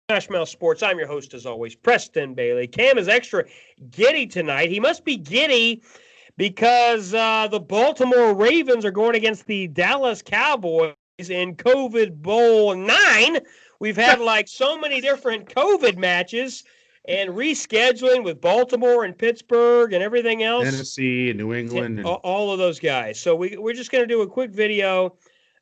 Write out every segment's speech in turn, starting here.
Smash Mouth Sports. I'm your host, as always, Preston Bailey. Cam is extra giddy tonight. He must be giddy because the Baltimore Ravens are going against the Dallas Cowboys in COVID Bowl 9. We've had like so many different COVID matches and rescheduling with Baltimore and Pittsburgh and everything else. Tennessee and New England. And all of those guys. So we're just going to do a quick video.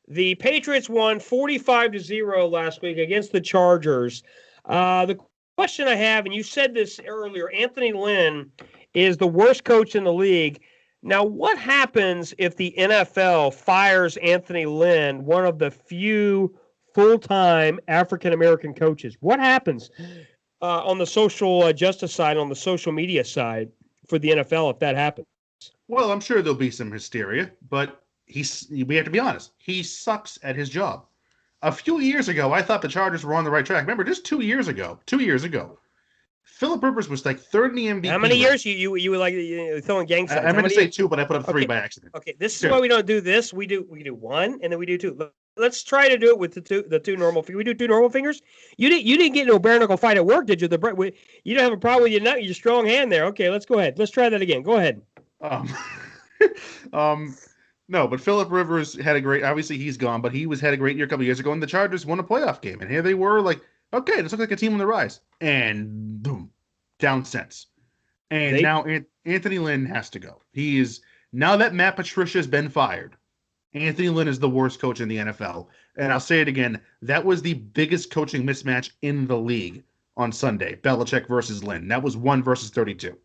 The Patriots won 45-0 last week against the Chargers. The question I have, and you said this earlier, Anthony Lynn is the worst coach in the league. Now, what happens if the NFL fires Anthony Lynn, one of the few full-time African-American coaches? What happens on the social justice side, on the social media side for the NFL if that happens? Well, I'm sure there'll be some hysteria, but we have to be honest. He sucks at his job. A few years ago, I thought the Chargers were on the right track. Remember, just 2 years ago, Phillip Rivers was like third in the MVP. How many years you were like throwing gang signs? I meant to say 2, but I put up 3 by accident. Okay, this is why we don't do this. We do 1, and then we do 2. Let's try to do it with the two normal fingers. We do 2 normal fingers. You didn't get into a bare knuckle fight at work, did you? You don't have a problem with your strong hand there. Okay, let's go ahead. Let's try that again. Go ahead. No, but Phillip Rivers had a great. Obviously, he's gone, but he had a great year a couple years ago, and the Chargers won a playoff game. And here they were, like, okay, this looks like a team on the rise, and boom, down since. And now Anthony Lynn has to go. He is now that Matt Patricia has been fired. Anthony Lynn is the worst coach in the NFL, and I'll say it again: that was the biggest coaching mismatch in the league on Sunday. Belichick versus Lynn. That was 1 versus 32.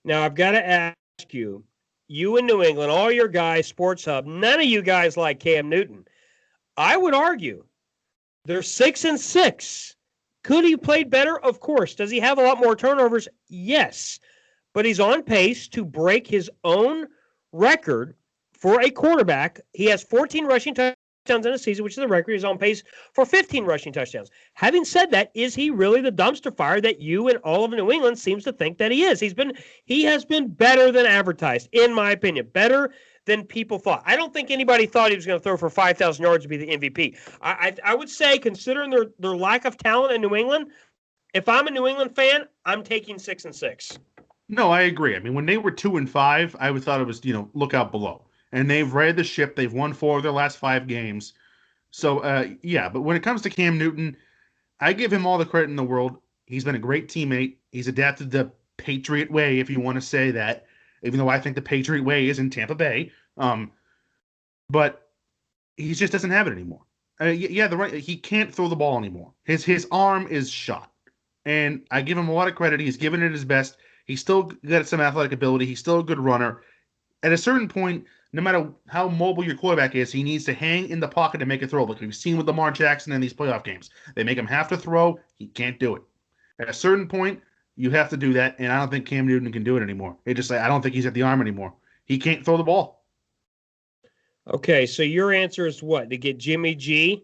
Now I've got to ask you. You in New England, all your guys, Sports Hub, none of you guys like Cam Newton. I would argue they're 6-6. Could he have played better? Of course. Does he have a lot more turnovers? Yes. But he's on pace to break his own record for a quarterback. He has 14 rushing touchdowns in a season, which is the record. He's on pace for 15 rushing touchdowns. Having said that, is he really the dumpster fire that you and all of New England seems to think that he is? He has been better than advertised, in my opinion, better than people thought. I don't think anybody thought he was going to throw for 5,000 yards to be the MVP. I would say, considering their lack of talent in New England, if I'm a New England fan, I'm taking 6-6. No, I agree. I mean, when they were 2-5, I would thought it was, look out below. And they've read the ship. They've won 4 of their last 5 games. So, yeah. But when it comes to Cam Newton, I give him all the credit in the world. He's been a great teammate. He's adapted the Patriot way, if you want to say that, even though I think the Patriot way is in Tampa Bay. But he just doesn't have it anymore. He can't throw the ball anymore. His arm is shot. And I give him a lot of credit. He's given it his best. He's still got some athletic ability. He's still a good runner. At a certain point, no matter how mobile your quarterback is, he needs to hang in the pocket to make a throw. Like we've seen with Lamar Jackson in these playoff games. They make him have to throw. He can't do it. At a certain point, you have to do that, and I don't think Cam Newton can do it anymore. I don't think he's at the arm anymore. He can't throw the ball. Okay, so your answer is what? To get Jimmy G?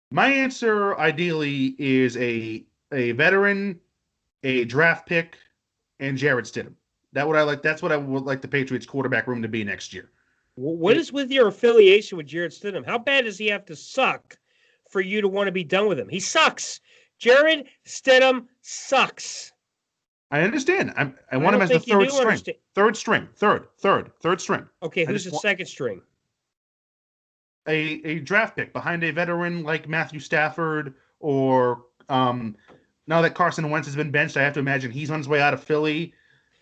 My answer, ideally, is a veteran, a draft pick, and Jarrett Stidham. That's what I would like the Patriots quarterback room to be next year. What is with your affiliation with Jarrett Stidham? How bad does he have to suck for you to want to be done with him? He sucks. Jarrett Stidham sucks. I understand. I want him as the third string. Third string. Okay, who's the second string? A draft pick behind a veteran like Matthew Stafford or now that Carson Wentz has been benched, I have to imagine he's on his way out of Philly.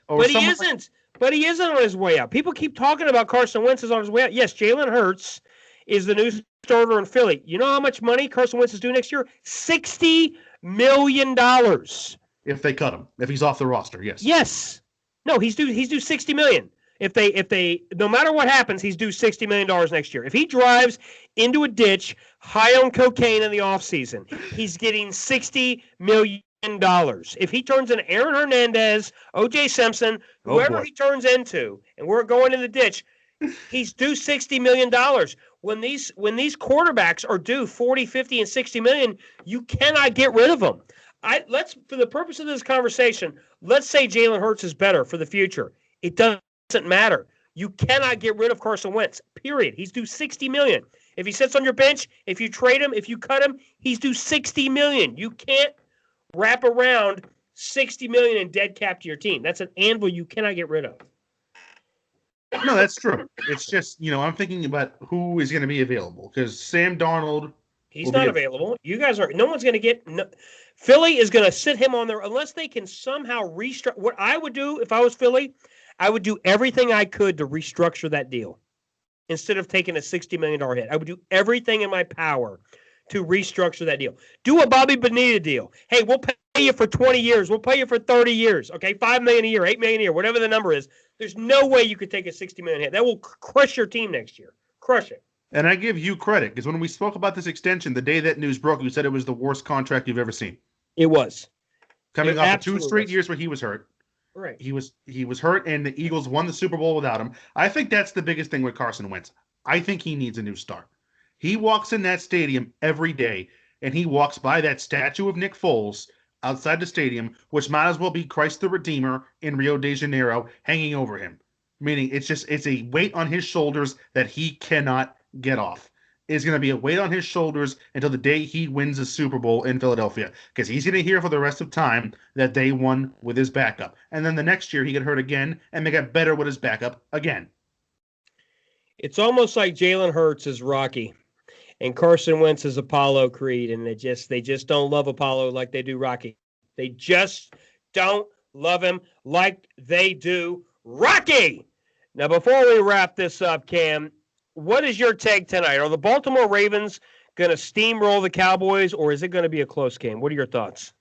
But he isn't. But he isn't on his way out. People keep talking about Carson Wentz is on his way out. Yes, Jalen Hurts is the new starter in Philly. You know how much money Carson Wentz is due next year? $60 million. If they cut him, if he's off the roster, yes. Yes. No, he's due $60 million. If they no matter what happens, he's due $60 million next year. If he drives into a ditch high on cocaine in the offseason, he's getting $60 million. If he turns into Aaron Hernandez, O.J. Simpson, whoever he turns into, and we're going in the ditch, he's due $60 million. When these quarterbacks are due 40, 50, and 60 million, you cannot get rid of them. For the purpose of this conversation, let's say Jalen Hurts is better for the future. It doesn't matter. You cannot get rid of Carson Wentz. Period. He's due $60 million. If he sits on your bench, if you trade him, if you cut him, he's due $60 million. You can't wrap around $60 million in dead cap to your team. That's an anvil you cannot get rid of. No, that's true. It's just, I'm thinking about who is going to be available because Sam Darnold. He's not available. You guys are. No one's going to get. No, Philly is going to sit him on there unless they can somehow restructure. What I would do if I was Philly, I would do everything I could to restructure that deal instead of taking a $60 million hit. I would do everything in my power to restructure that deal. Do a Bobby Bonilla deal. Hey, we'll pay you for 20 years. We'll pay you for 30 years. Okay, $5 million a year, $8 million a year, whatever the number is. There's no way you could take a $60 million hit. That will crush your team next year. Crush it. And I give you credit because when we spoke about this extension, the day that news broke, you said it was the worst contract you've ever seen. It was. Coming off of 2 straight years where he was hurt. Right. He was hurt, and the Eagles won the Super Bowl without him. I think that's the biggest thing with Carson Wentz. I think he needs a new start. He walks in that stadium every day, and he walks by that statue of Nick Foles outside the stadium, which might as well be Christ the Redeemer in Rio de Janeiro hanging over him. Meaning it's a weight on his shoulders that he cannot get off. It's going to be a weight on his shoulders until the day he wins the Super Bowl in Philadelphia, because he's going to hear for the rest of time that they won with his backup. And then the next year he got hurt again, and they got better with his backup again. It's almost like Jalen Hurts is Rocky and Carson Wentz is Apollo Creed, and they just don't love Apollo like they do Rocky. They just don't love him like they do Rocky. Now, before we wrap this up, Cam, what is your take tonight? Are the Baltimore Ravens going to steamroll the Cowboys, or is it going to be a close game? What are your thoughts?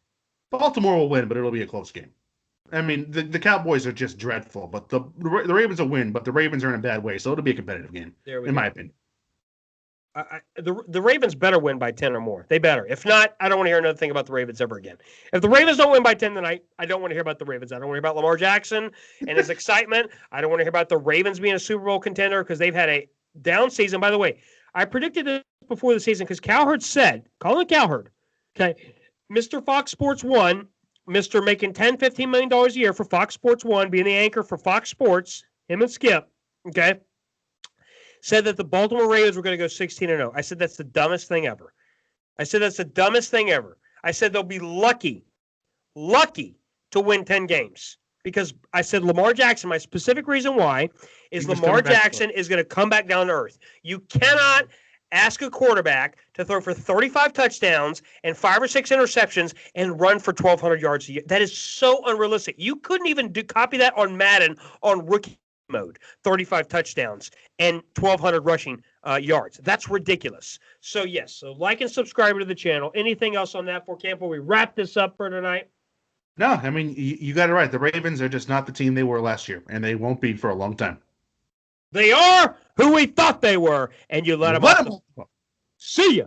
Baltimore will win, but it'll be a close game. I mean, the Cowboys are just dreadful, but the Ravens will win, but the Ravens are in a bad way, so it'll be a competitive game, in my opinion. The Ravens better win by 10 or more. They better. If not, I don't want to hear another thing about the Ravens ever again. If the Ravens don't win by 10 tonight, I don't want to hear about the Ravens. I don't want to hear about Lamar Jackson and his excitement. I don't want to hear about the Ravens being a Super Bowl contender because they've had a down season. By the way, I predicted this before the season because Cowherd said, Colin Cowherd, okay, Mr. Fox Sports 1, Mr. making $10, $15 million a year for Fox Sports 1, being the anchor for Fox Sports, him and Skip, okay, said that the Baltimore Ravens were going to go 16-0. I said that's the dumbest thing ever. I said they'll be lucky to win 10 games. Because I said Lamar Jackson, my specific reason why is Lamar Jackson is going to come back down to earth. You cannot ask a quarterback to throw for 35 touchdowns and 5 or 6 interceptions and run for 1,200 yards a year. That is so unrealistic. You couldn't even copy that on Madden on rookie mode, 35 touchdowns and 1,200 rushing yards. That's ridiculous. So, yes, so like and subscribe to the channel. Anything else on that for Camp? Will we wrap this up for tonight? No, I mean, you got it right. The Ravens are just not the team they were last year, and they won't be for a long time. They are who we thought they were, and you let them off. See ya.